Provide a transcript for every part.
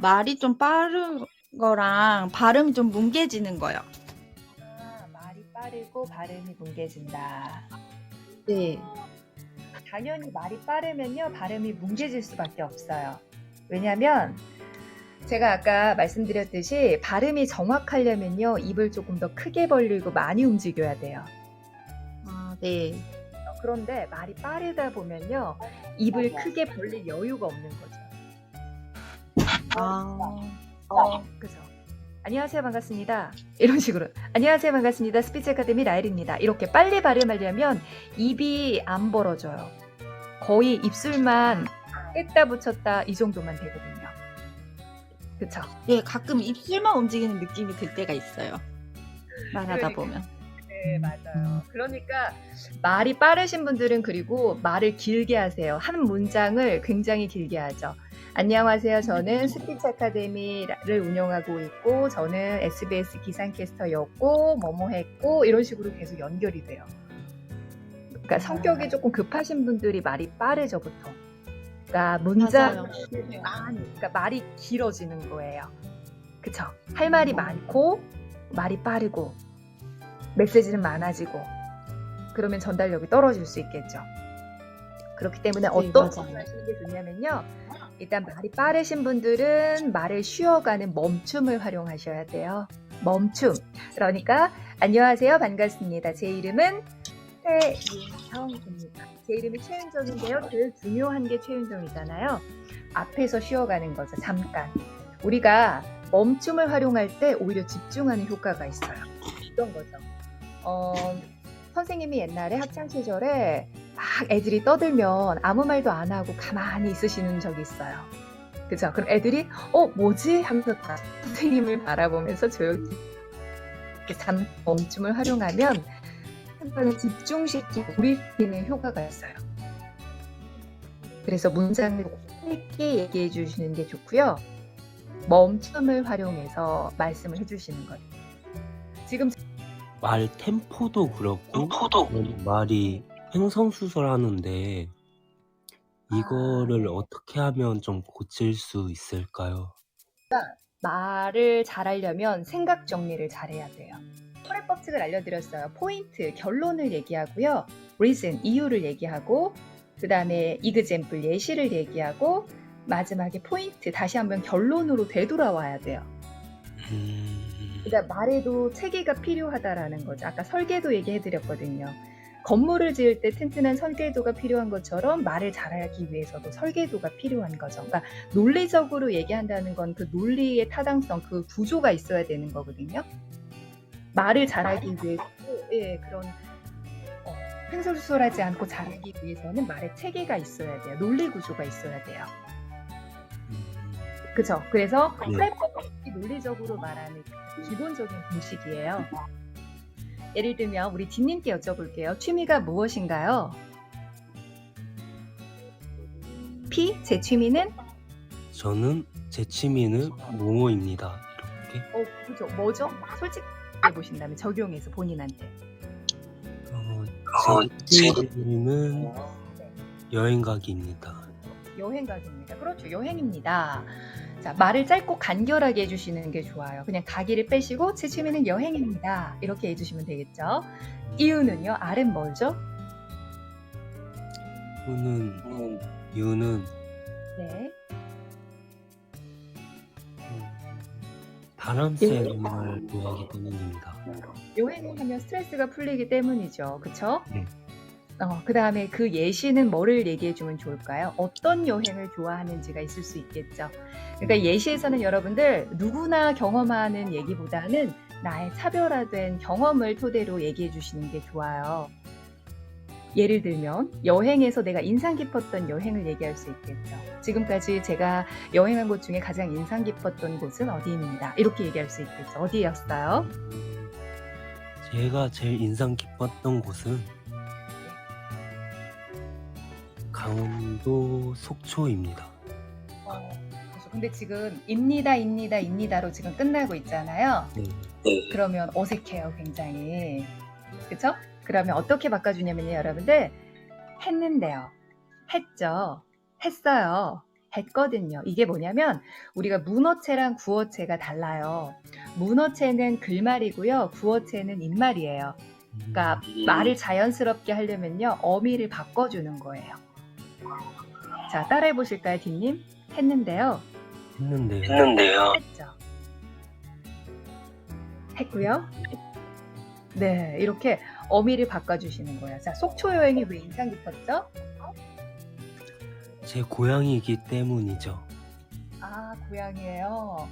말이 좀 빠른 거랑 발음이 좀 뭉개지는 거요. 말이 빠르고 발음이 뭉개진다. 네. 당연히 말이 빠르면요, 발음이 뭉개질 수밖에 없어요. 왜냐면 제가 아까 말씀드렸듯이 발음이 정확하려면요, 입을 조금 더 크게 벌리고 많이 움직여야 돼요. 네. 그런데 말이 빠르다 보면요, 입을 크게 벌릴 여유가 없는 거죠. 그죠? 안녕하세요, 반갑습니다. 이런 식으로. 안녕하세요, 반갑습니다. 스피치 아카데미 라일입니다. 이렇게 빨리 발음하려면 입이 안 벌어져요. 거의 입술만 뗐다 붙였다 이 정도만 되거든요. 그쵸? 네, 가끔 입술만 움직이는 느낌이 들 때가 있어요. 말하다 보면. 네, 맞아요. 그러니까 말이 빠르신 분들은 그리고 말을 길게 하세요. 한 문장을 굉장히 길게 하죠. 안녕하세요. 저는 스피치 아카데미를 운영하고 있고, 저는 SBS 기상캐스터였고, 뭐뭐 했고, 이런 식으로 계속 연결이 돼요. 그러니까 성격이 조금 급하신 분들이 말이 빠르죠, 보통. 그러니까 문장, 그러니까 말이 길어지는 거예요. 그쵸? 할 말이 많고, 말이 빠르고, 메시지는 많아지고, 그러면 전달력이 떨어질 수 있겠죠. 그렇기 때문에 어떤 맞아요. 하시는 게 좋냐면요, 일단 말이 빠르신 분들은 말을 쉬어가는 멈춤을 활용하셔야 돼요. 멈춤. 그러니까 안녕하세요, 반갑습니다. 제 이름은 최윤정입니다. 제 이름이 최윤정인데요. 제일 중요한 게 최윤정이잖아요. 앞에서 쉬어가는 거죠. 잠깐. 우리가 멈춤을 활용할 때 오히려 집중하는 효과가 있어요. 이런 거죠. 선생님이 옛날에 학창 시절에 막 애들이 떠들면 아무 말도 안 하고 가만히 있으시는 적이 있어요. 그죠? 그럼 애들이 뭐지? 하면서 다 선생님을 바라보면서 조용히 이렇게 멈춤을 활용하면 한번에 집중시키고 몰입시키는 효과가 있어요. 그래서 문장을 짧게 얘기해 주시는 게 좋고요. 멈춤을 활용해서 말씀을 해주시는 거예요. 지금 말 템포도 그렇고 말이 횡성수설하는데 이거를 어떻게 하면 좀 고칠 수 있을까요? 말을 잘하려면 생각 정리를 잘해야 돼요. 철의 법칙을 알려드렸어요. 포인트, 결론을 얘기하고요. reason, 이유를 얘기하고, 그 다음에 example, 예시를 얘기하고, 마지막에 포인트, 다시 한번 결론으로 되돌아와야 돼요. 그러니까 말에도 체계가 필요하다라는 거죠. 아까 설계도 얘기해드렸거든요. 건물을 지을 때 튼튼한 설계도가 필요한 것처럼 말을 잘하기 위해서도 설계도가 필요한 거죠. 그러니까 논리적으로 얘기한다는 건 그 논리의 타당성, 그 구조가 있어야 되는 거거든요. 말을 잘하기 위해서 그런 횡설수설하지 않고 잘하기 위해서는 말의 체계가 있어야 돼요. 논리 구조가 있어야 돼요. 그죠? 그래서 철법이 논리적으로 말하는 기본적인 공식이에요. 예를 들면 우리 딘님께 여쭤볼게요. 취미가 무엇인가요? P, 제 취미는? 저는 제 취미는 뭐뭐입니다. 이렇게. 그죠? 뭐죠? 솔직히 해보신다면 적용해서 본인한테. 제 취미는 여행 가기입니다. 여행 가기입니다. 그렇죠. 여행입니다. 자, 말을 짧고 간결하게 해주시는 게 좋아요. 그냥 가기를 빼시고 제 취미는 여행입니다. 이렇게 해주시면 되겠죠. 이유는요? R은 뭐죠? 이유는 네. 바람 쐬는 걸 좋아하기 때문입니다. 여행을 하면 스트레스가 풀리기 때문이죠. 그쵸? 네. 그 다음에 그 예시는 뭐를 얘기해 주면 좋을까요? 어떤 여행을 좋아하는지가 있을 수 있겠죠. 그러니까 예시에서는 여러분들 누구나 경험하는 얘기보다는 나의 차별화된 경험을 토대로 얘기해 주시는 게 좋아요. 예를 들면 여행에서 내가 인상 깊었던 여행을 얘기할 수 있겠죠. 지금까지 제가 여행한 곳 중에 가장 인상 깊었던 곳은 어디입니다. 이렇게 얘기할 수 있겠죠. 어디였어요? 제가 제일 인상 깊었던 곳은 강원도 속초입니다. 근데 지금 입니다로 지금 끝나고 있잖아요. 네. 그러면 어색해요, 굉장히. 그쵸? 그러면 어떻게 바꿔주냐면요, 여러분들. 했는데요. 했죠. 했어요. 했거든요. 이게 뭐냐면 우리가 문어체랑 구어체가 달라요. 문어체는 글말이고요. 구어체는 인말이에요. 그러니까 말을 자연스럽게 하려면요. 어미를 바꿔주는 거예요. 자, 따라해 보실까요, 딘님? 했는데요. 했는데요. 했죠. 했고요. 네, 이렇게 어미를 바꿔주시는 거예요. 자, 속초 여행이 왜 인상 깊었죠? 제 고향이기 때문이죠. 아, 고향이에요.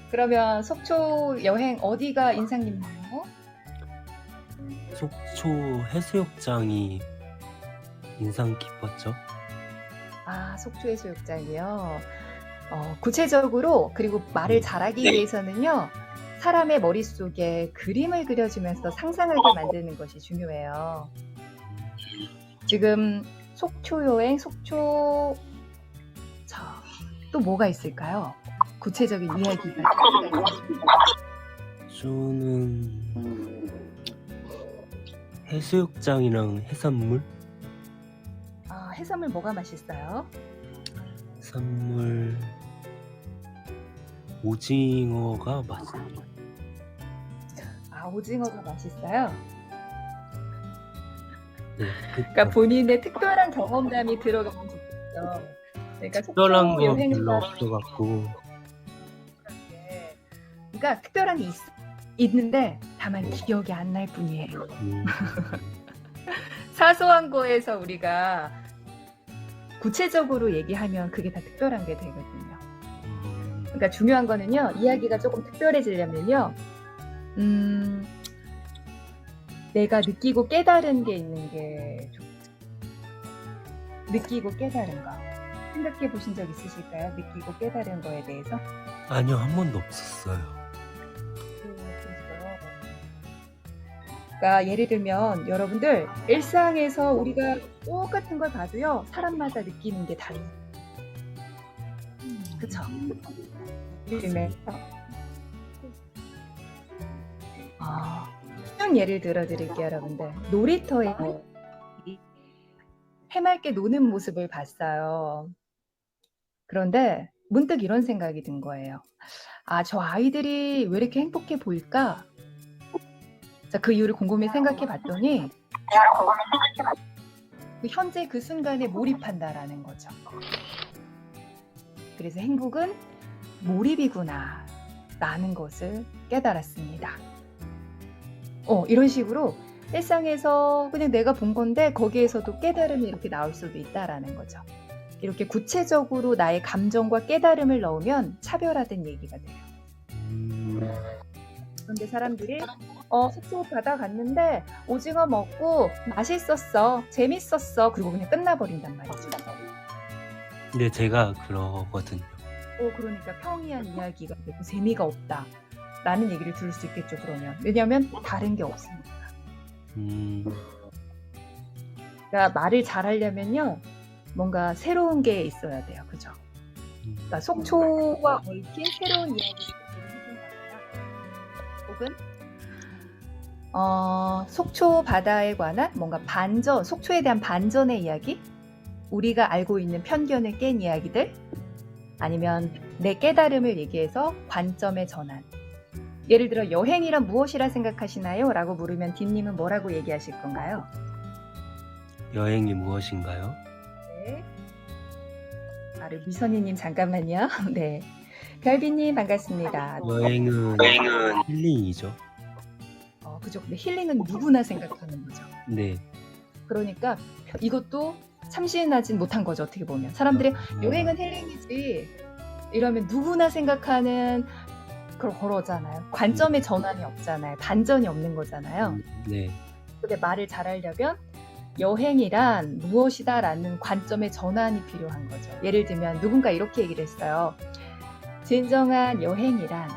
그러면 속초 여행 어디가 인상 깊나요? 속초 해수욕장이 인상 깊었죠. 아, 속초 해수욕장이요. 구체적으로 그리고 말을 잘하기 위해서는요. 사람의 머릿속에 그림을 그려주면서 상상하게 만드는 것이 중요해요. 지금 속초 여행, 속초 자, 또 뭐가 있을까요? 구체적인 이야기가 저는 해수욕장이랑 해산물? 해산물 뭐가 맛있어요? 해산물 오징어가 맛있어요. 오징어가 맛있어요. 네, 그러니까 본인의 특별한 경험담이 들어가면 좋겠죠. 그러니까 특별한 속초 거 여행을 별로 없어갖고 그러니까 특별한 게 있는데 다만 기억이 안 날 뿐이에요. 사소한 거에서 우리가 구체적으로 얘기하면 그게 다 특별한 게 되거든요. 그러니까 중요한 거는요. 이야기가 조금 특별해지려면요. 내가 느끼고 깨달은 게 있는 게 좋죠. 느끼고 깨달은 거. 생각해 보신 적 있으실까요? 느끼고 깨달은 거에 대해서? 아니요, 한 번도 없었어요. 그러니까 예를 들면 여러분들 일상에서 우리가 똑같은 걸 봐도요. 사람마다 느끼는 게 달라요. 그쵸? 예를 들면 쉬운 예를 들어 드릴게요, 여러분들. 놀이터에 해맑게 노는 모습을 봤어요. 그런데 문득 이런 생각이 든 거예요. 저 아이들이 왜 이렇게 행복해 보일까? 자, 그 이유를 곰곰이 생각해 봤더니 현재 그 순간에 몰입한다라는 거죠. 그래서 행복은 몰입이구나 라는 것을 깨달았습니다. 이런 식으로 일상에서 그냥 내가 본 건데 거기에서도 깨달음이 이렇게 나올 수도 있다라는 거죠. 이렇게 구체적으로 나의 감정과 깨달음을 넣으면 차별화된 얘기가 돼요. 그런데 사람들이 속초 바다 갔는데 오징어 먹고 맛있었어, 재밌었어, 그리고 그냥 끝나버린단 말이죠. 네, 제가 그러거든요. 그러니까 평이한 이야기가 되고 재미가 없다 라는 얘기를 들을 수 있겠죠. 그러면 왜냐하면 다른 게 없으니까. 그러니까 말을 잘하려면요 뭔가 새로운 게 있어야 돼요. 그죠? 그러니까 속초와 얽힌 새로운 이야기를 해준다거나 혹은 속초 바다에 관한 뭔가 반전, 속초에 대한 반전의 이야기, 우리가 알고 있는 편견을 깬 이야기들, 아니면 내 깨달음을 얘기해서 관점의 전환. 예를 들어 여행이란 무엇이라 생각하시나요? 라고 물으면 딘님은 뭐라고 얘기하실 건가요? 여행이 무엇인가요? 네. 미선이님 잠깐만요. 네. 별비님 반갑습니다. 여행은 힐링이죠. 그죠. 근데 힐링은 누구나 생각하는 거죠. 네. 그러니까 이것도 참신하진 못한 거죠. 어떻게 보면 사람들이 여행은 힐링이지 이러면 누구나 생각하는 그러잖아요. 관점의 전환이 없잖아요. 반전이 없는 거잖아요. 네. 근데 말을 잘하려면 여행이란 무엇이다라는 관점의 전환이 필요한 거죠. 예를 들면 누군가 이렇게 얘기를 했어요. 진정한 여행이란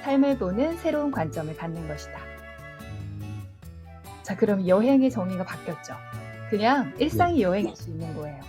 삶을 보는 새로운 관점을 갖는 것이다. 자, 그럼 여행의 정의가 바뀌었죠. 그냥 일상이 여행일 수 있는 거예요.